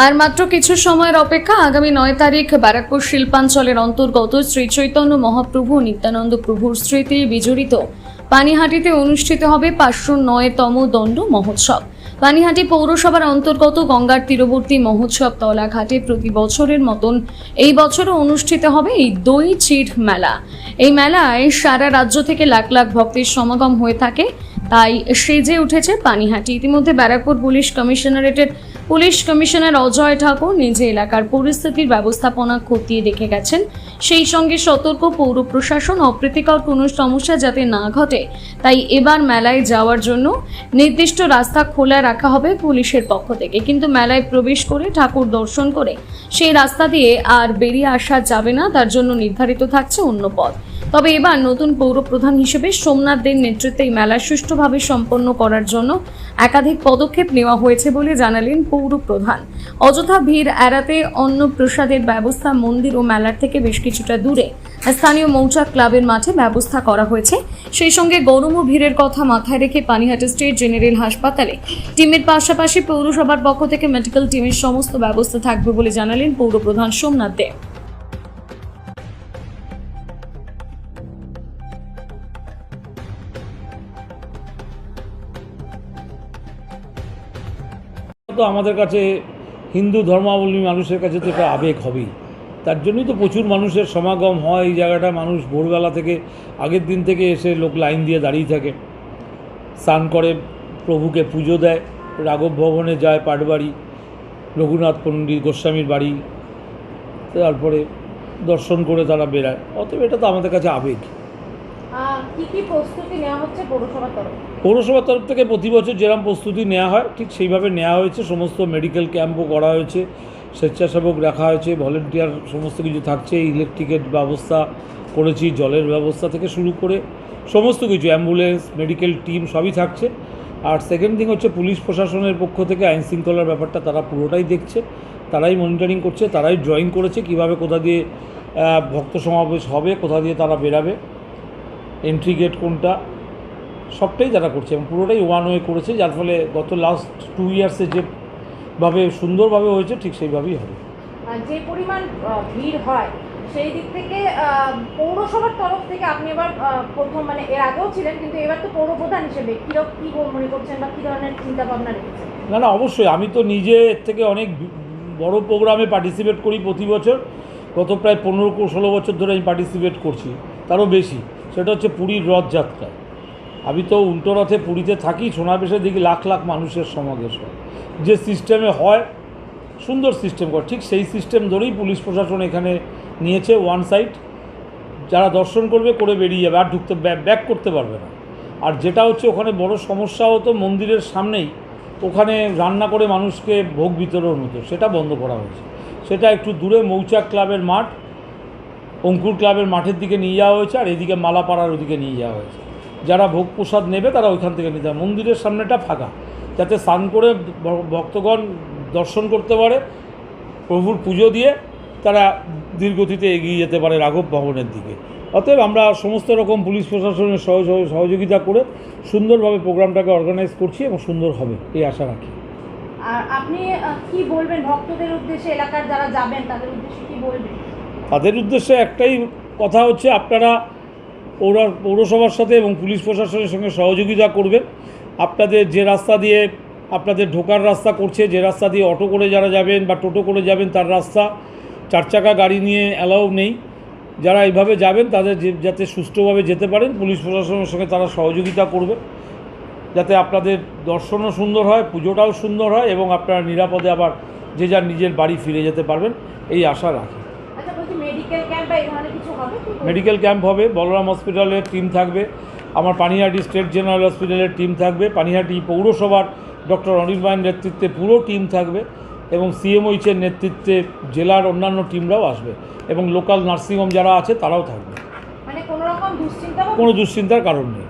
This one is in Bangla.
আর মাত্র কিছু সময়ের অপেক্ষা। আগামী 9 তারিখ ব্যারাকপুর শিল্পাঞ্চলের অন্তর্গত শ্রী চৈতন্য মহাপ্রভু নিত্যানন্দ প্রভুর স্মৃতি বিজড়িত পানিহাটিতে অনুষ্ঠিত হবে 509তম দণ্ড মহোৎসব। পানিহাটি পৌরসভার অন্তর্গত গঙ্গার তীরবর্তী মহোৎসব তলাঘাটে প্রতি বছরের মতন এই বছরও অনুষ্ঠিত হবে এই দই চিড় মেলা। এই মেলায় সারা রাজ্য থেকে লাখ লাখ ভক্তের সমাগম হয়ে থাকে, তাই সেজে উঠেছে পানিহাটি। ইতিমধ্যে ব্যারাকপুর পুলিশ কমিশনারেটের পুলিশ কমিশনার অজয় ঠাকুর নিজে এলাকার পরিস্থিতির ব্যবস্থাপনা খতিয়ে দেখে গেছেন। সেই সঙ্গে সতর্ক পৌর প্রশাসন অপ্রীতিকর কোনো সমস্যা যাতে না ঘটে, তাই এবার মেলায় যাওয়ার জন্য নির্দিষ্ট রাস্তা খোলা রাখা হবে পুলিশের পক্ষ থেকে। কিন্তু মেলায় প্রবেশ করে ঠাকুর দর্শন করে সেই রাস্তা দিয়ে আর বেরিয়ে আসা যাবে না, তার জন্য নির্ধারিত থাকছে অন্য পথ। তবে এবার নতুন পৌর প্রধান হিসেবে সোমনাথ দের নেতৃত্বে এই মেলা সুষ্ঠুভাবে সম্পন্ন করার জন্য একাধিক পদক্ষেপ নেওয়া হয়েছে বলে জানালেন পৌর প্রধান। অযথা ভিড় এড়াতে অন্ন প্রসাদের ব্যবস্থা মন্দির ও মেলার থেকে বেশ কিছুটা দূরে স্থানীয় মৌচাক ক্লাবের মাঠে ব্যবস্থা করা হয়েছে। সেই সঙ্গে গরম ও ভিড়ের কথা মাথায় রেখে পানিহাটি স্টেট জেনারেল হাসপাতালে টিমের পাশাপাশি পৌরসভার পক্ষ থেকে মেডিকেল টিমের সমস্ত ব্যবস্থা থাকবে বলে জানালেন পৌর প্রধান সোমনাথ দে। তো আমাদের কাছে হিন্দু ধর্মাবলম্বী মানুষের কাছে তো এটা আবেগ হবেই, তার জন্যই তো প্রচুর মানুষের সমাগম হয় এই জায়গাটা। মানুষ ভোরবেলা থেকে আগের দিন থেকে এসে লোক লাইন দিয়ে দাঁড়িয়ে থাকে, স্নান করে প্রভুকে পুজো দেয়, রাঘব ভবনে যায়, পাটবাড়ি, রঘুনাথ পণ্ডিত গোস্বামীর বাড়ি, তারপরে দর্শন করে তারা বেরায়। অতএব এটা তো আমাদের কাছে আবেগ। কি কি প্রস্তুতি নেওয়া হচ্ছে পৌরসভার তরফ? পৌরসভার তরফ থেকে প্রতি বছর যেরকম প্রস্তুতি নেওয়া হয় ঠিক সেইভাবে নেওয়া হয়েছে। সমস্ত মেডিকেল ক্যাম্পও করা হয়েছে, স্বেচ্ছাসেবক রাখা হয়েছে, ভলেন্টিয়ার সমস্ত কিছু থাকছে, ইলেকট্রিকের ব্যবস্থা করেছি, জলের ব্যবস্থা থেকে শুরু করে সমস্ত কিছু, অ্যাম্বুলেন্স, মেডিকেল টিম সবই থাকছে। আর সেকেন্ড থিং হচ্ছে পুলিশ প্রশাসনের পক্ষ থেকে আইন শৃঙ্খলার ব্যাপারটা তারা পুরোটাই দেখছে, তারাই মনিটরিং করছে, তারাই ড্রয়িং করেছে কীভাবে কোথা দিয়ে ভক্ত সমাবেশ হবে, কোথা দিয়ে তারা বেরাবে, এন্ট্রি গেট কোনটা, সবটাই তারা করছে এবং পুরোটাই ওয়ান ওয়ে করেছে, যার ফলে গত লাস্ট 2 ইয়ার্সে যেভাবে সুন্দরভাবে হয়েছে ঠিক সেইভাবেই হবে। যে পরিমাণ ভিড় হয় সেই দিক থেকে পৌরসভার তরফ থেকে আপনি এবার প্রথম, মানে এর আগেও ছিলেন কিন্তু এবার তো পৌর প্রধান হিসেবে কী মনে করছেন বা কী ধরনের চিন্তা ভাবনা রেখেছেন? না অবশ্যই, আমি তো নিজে এর থেকে অনেক বড় প্রোগ্রামে পার্টিসিপেট করি প্রতি বছর। গত প্রায় 15-16 বছর ধরে আমি পার্টিসিপেট করছি, তারও বেশি। সেটা হচ্ছে পুরীর রথযাত্রা। আমি তো উল্টো রথে পুরীতে থাকি, সোনাবেশে দেখি লাখ লাখ মানুষের সমাবেশ হয়। যে সিস্টেমে হয়, সুন্দর সিস্টেম করে, ঠিক সেই সিস্টেম ধরেই পুলিশ প্রশাসন এখানে নিয়েছে। ওয়ান সাইড, যারা দর্শন করবে করে বেরিয়ে যাবে, আর ঢুকতে ব্যাক করতে পারবে না। আর যেটা হচ্ছে ওখানে বড় সমস্যা হতো, মন্দিরের সামনেই ওখানে রান্না করে মানুষকে ভোগ বিতরণ হতো, সেটা বন্ধ করা হয়েছে। সেটা একটু দূরে মৌচাক ক্লাবের মাঠ, অঙ্কুর ক্লাবের মাঠের দিকে নিয়ে যাওয়া হয়েছে, আর এদিকে মালাপাড়ার ওদিকে নিয়ে যাওয়া হয়েছে। যারা ভোগ প্রসাদ নেবে তারা ওইখান থেকে নিতে হবে। মন্দিরের সামনেটা ফাঁকা, যাতে স্নান করে ভক্তগণ দর্শন করতে পারে, প্রভুর পুজো দিয়ে তারা ধীরগতিতে এগিয়ে যেতে পারে রাঘব ভবনের দিকে। অতএব আমরা সমস্ত রকম পুলিশ প্রশাসনের সহযোগিতা করে সুন্দরভাবে প্রোগ্রামটাকে অর্গানাইজ করছি এবং সুন্দর হবে এই আশা রাখি। আর আপনি কি বলবেন ভক্তদের উদ্দেশ্যে, এলাকার যারা যাবেন তাদের উদ্দেশ্যে কি বলবেন? তাদের উদ্দেশ্যে একটাই কথা হচ্ছে, আপনারা পৌরসভার সাথে এবং পুলিশ প্রশাসনের সঙ্গে সহযোগিতা করবেন। আপনাদের যে রাস্তা দিয়ে আপনাদের ঢোকার রাস্তা করছে, যে রাস্তা দিয়ে অটো করে যারা যাবেন বা টোটো করে যাবেন তার রাস্তা, 4 চাকা গাড়ি নিয়ে অ্যালাউ নেই। যারা এইভাবে যাবেন তাদের যাতে সুষ্ঠুভাবে যেতে পারেন, পুলিশ প্রশাসনের সঙ্গে তারা সহযোগিতা করবে, যাতে আপনাদের দর্শনও সুন্দর হয়, পুজোটাও সুন্দর হয় এবং আপনারা নিরাপদে আবার যে যার নিজের বাড়ি ফিরে যেতে পারবেন এই আশা রাখি। মেডিকেল ক্যাম্প হবে, বলরাম হসপিটালের টিম থাকবে, আমার পানিহাটি স্টেট জেনারেল হসপিটালের টিম থাকবে, পানিহাটি পৌরসভার ডক্টর অনির্বাণের নেতৃত্বে পুরো টিম থাকবে এবং সিএমওইচের নেতৃত্বে জেলার অন্যান্য টিমরাও আসবে এবং লোকাল নার্সিংহোম যারা আছে তারাও থাকবে। মানে কোনো দুশ্চিন্তার কারণ নেই।